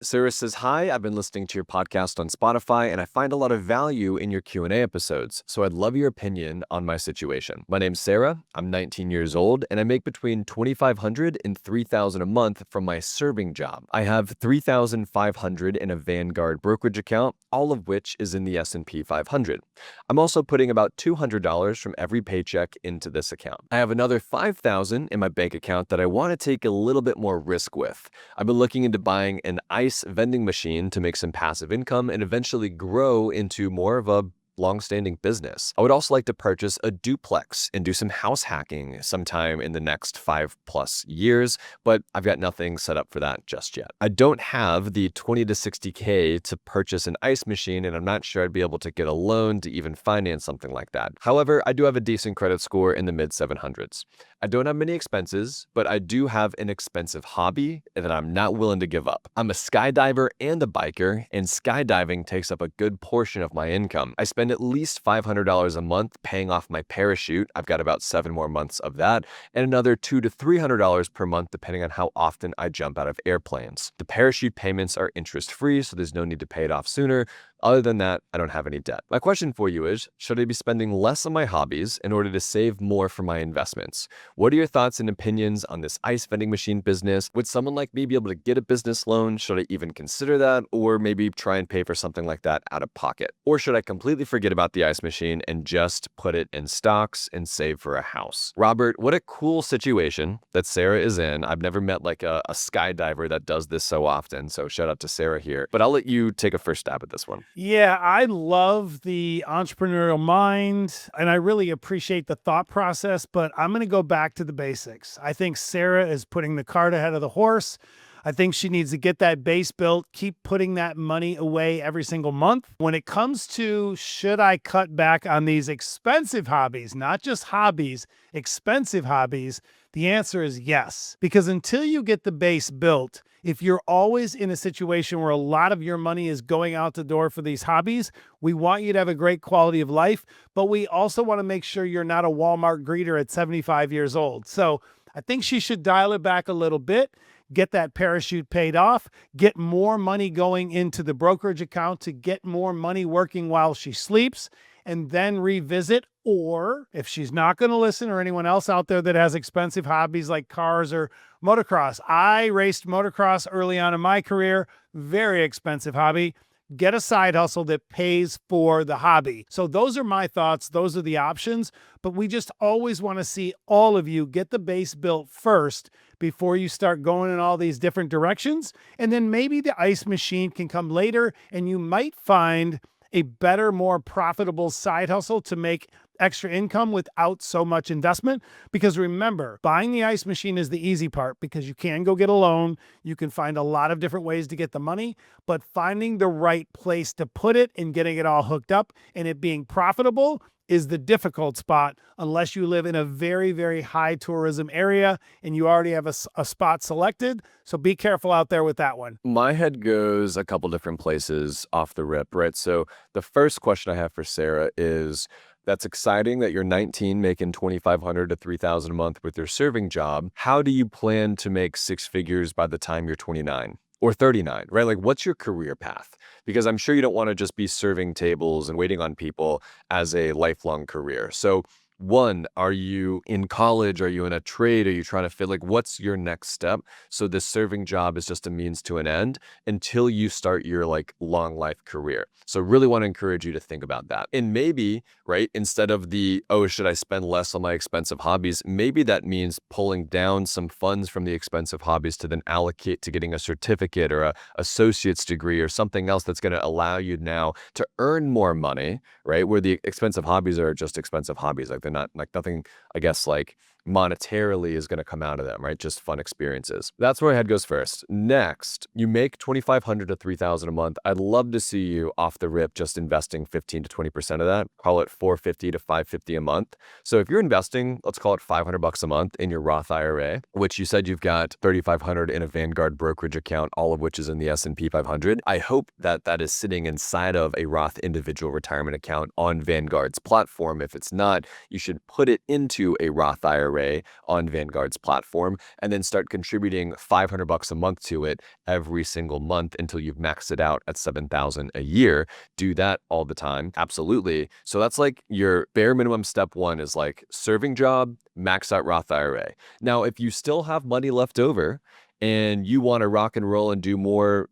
Sarah says, "Hi, I've been listening to your podcast on Spotify and I find a lot of value in your Q&A episodes. So I'd love your opinion on my situation. My name's Sarah. I'm 19 years old and I make between $2,500 and $3,000 a month from my serving job. I have $3,500 in a Vanguard brokerage account, all of which is in the S&P 500. I'm also putting about $200 from every paycheck into this account. I have another $5,000 in my bank account that I want to take a little bit more risk with. I've been looking into buying an ice vending machine to make some passive income and eventually grow into more of a long-standing business. I would also like to purchase a duplex and do some house hacking sometime in the next 5+ years, but I've got nothing set up for that just yet. I don't have the 20 to 60K to purchase an ice machine, and I'm not sure I'd be able to get a loan to even finance something like that. However, I do have a decent credit score in the mid 700s. I don't have many expenses, but I do have an expensive hobby that I'm not willing to give up. I'm a skydiver and a biker, and skydiving takes up a good portion of my income. I spend at least $500 a month paying off my parachute. I've got about 7 more months of that, and another $200 to $300 per month depending on how often I jump out of airplanes. The parachute payments are interest-free, so there's no need to pay it off sooner. Other than that, I don't have any debt. My question for you is, should I be spending less on my hobbies in order to save more for my investments? What are your thoughts and opinions on this ice vending machine business? Would someone like me be able to get a business loan? Should I even consider that? Or maybe try and pay for something like that out of pocket? Or should I completely forget about the ice machine and just put it in stocks and save for a house? Robert, what a cool situation that Sarah is in. I've never met like a skydiver that does this so often. So shout out to Sarah here. But I'll let you take a first stab at this one. Yeah, I love the entrepreneurial mind and I really appreciate the thought process, but I'm going to go back to the basics. I think Sarah is putting the cart ahead of the horse. I think she needs to get that base built, keep putting that money away every single month. When it comes to should I cut back on these expensive hobbies, not just hobbies, expensive hobbies, the answer is yes. Because until you get the base built, if you're always in a situation where a lot of your money is going out the door for these hobbies, we want you to have a great quality of life, but we also want to make sure you're not a Walmart greeter at 75 years old. So I think she should dial it back a little bit, get that parachute paid off, get more money going into the brokerage account to get more money working while she sleeps, and then revisit. Or if she's not going to listen, or anyone else out there that has expensive hobbies like cars or motocross. I raced motocross early on in my career, very expensive hobby. Get a side hustle that pays for the hobby. So those are my thoughts. Those are the options. But we just always want to see all of you get the base built first before you start going in all these different directions. And then maybe the ice machine can come later and you might find a better, more profitable side hustle to make extra income without so much investment. Because remember, buying the ice machine is the easy part because you can go get a loan. You can find a lot of different ways to get the money, but finding the right place to put it and getting it all hooked up and it being profitable is the difficult spot unless you live in a very, very high tourism area and you already have a spot selected. So be careful out there with that one. My head goes a couple different places off the rip, right? So the first question I have for Sarah is, that's exciting that you're 19 making $2,500 to $3,000 a month with your serving job. How do you plan to make 6 figures by the time you're 29? Or 39, right? Like, what's your career path? Because I'm sure you don't want to just be serving tables and waiting on people as a lifelong career. So one, are you in college? Are you in a trade? Are you trying to feel like what's your next step? So this serving job is just a means to an end until you start your like long life career. So really want to encourage you to think about that. And maybe, right, instead of the, oh, should I spend less on my expensive hobbies? Maybe that means pulling down some funds from the expensive hobbies to then allocate to getting a certificate or a associate's degree or something else that's going to allow you now to earn more money, right? Where the expensive hobbies are just expensive hobbies. Like they're not like nothing, I guess, like monetarily is going to come out of them, right? Just fun experiences. That's where my head goes first. Next, you make $2,500 to $3,000 a month. I'd love to see you off the rip just investing 15 to 20% of that. Call it $450 to $550 a month. So if you're investing, let's call it $500 a month in your Roth IRA, which you said you've got $3,500 in a Vanguard brokerage account, all of which is in the S&P 500. I hope that that is sitting inside of a Roth individual retirement account on Vanguard's platform. If it's not, you should put it into a Roth IRA IRA on Vanguard's platform, and then start contributing $500 a month to it every single month until you've maxed it out at $7,000 a year. Do that all the time. Absolutely. So that's like your bare minimum step one is like serving job, max out Roth IRA. Now, if you still have money left over and you want to rock and roll and do more,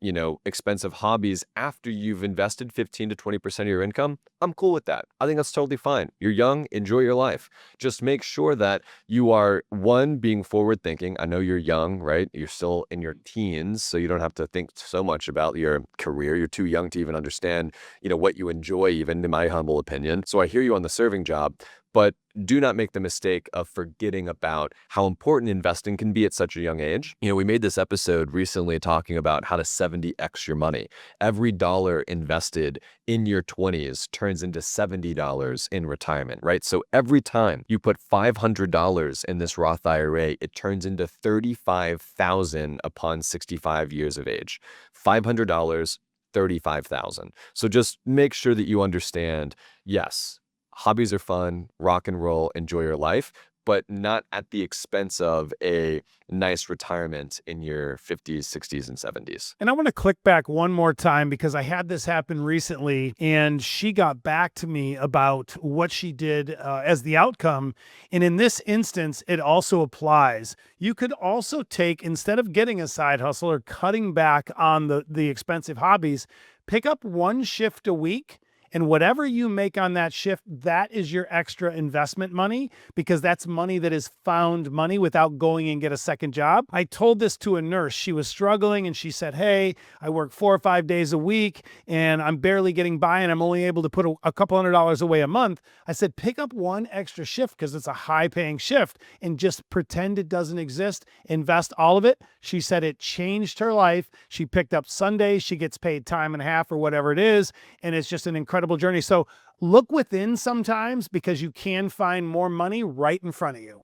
expensive hobbies after you've invested 15 to 20% of your income, I'm cool with that. I think that's totally fine. You're young, enjoy your life. Just make sure that you are, one, being forward thinking. I know you're young, right? You're still in your teens, so you don't have to think so much about your career. You're too young to even understand, what you enjoy, even in my humble opinion. So I hear you on the serving job, but do not make the mistake of forgetting about how important investing can be at such a young age. We made this episode recently talking about how to 70x your money. Every dollar invested in your 20s turns into $70 in retirement, right? So every time you put $500 in this Roth IRA, it turns into $35,000 upon 65 years of age. $500, $35,000. So just make sure that you understand, yes, hobbies are fun, rock and roll, enjoy your life, but not at the expense of a nice retirement in your 50s, 60s, and 70s. And I want to click back one more time because I had this happen recently and she got back to me about what she did as the outcome. And in this instance, it also applies. You could also take, instead of getting a side hustle or cutting back on the expensive hobbies, pick up one shift a week. And whatever you make on that shift, that is your extra investment money, because that's money that is found money without going and get a second job. I told this to a nurse. She was struggling and she said, hey, I work 4 or 5 days a week and I'm barely getting by and I'm only able to put a couple $100s away a month. I said, pick up one extra shift because it's a high paying shift and just pretend it doesn't exist. Invest all of it. She said it changed her life. She picked up Sundays. She gets paid time and a half or whatever it is. And it's just an incredible journey. So look within sometimes because you can find more money right in front of you.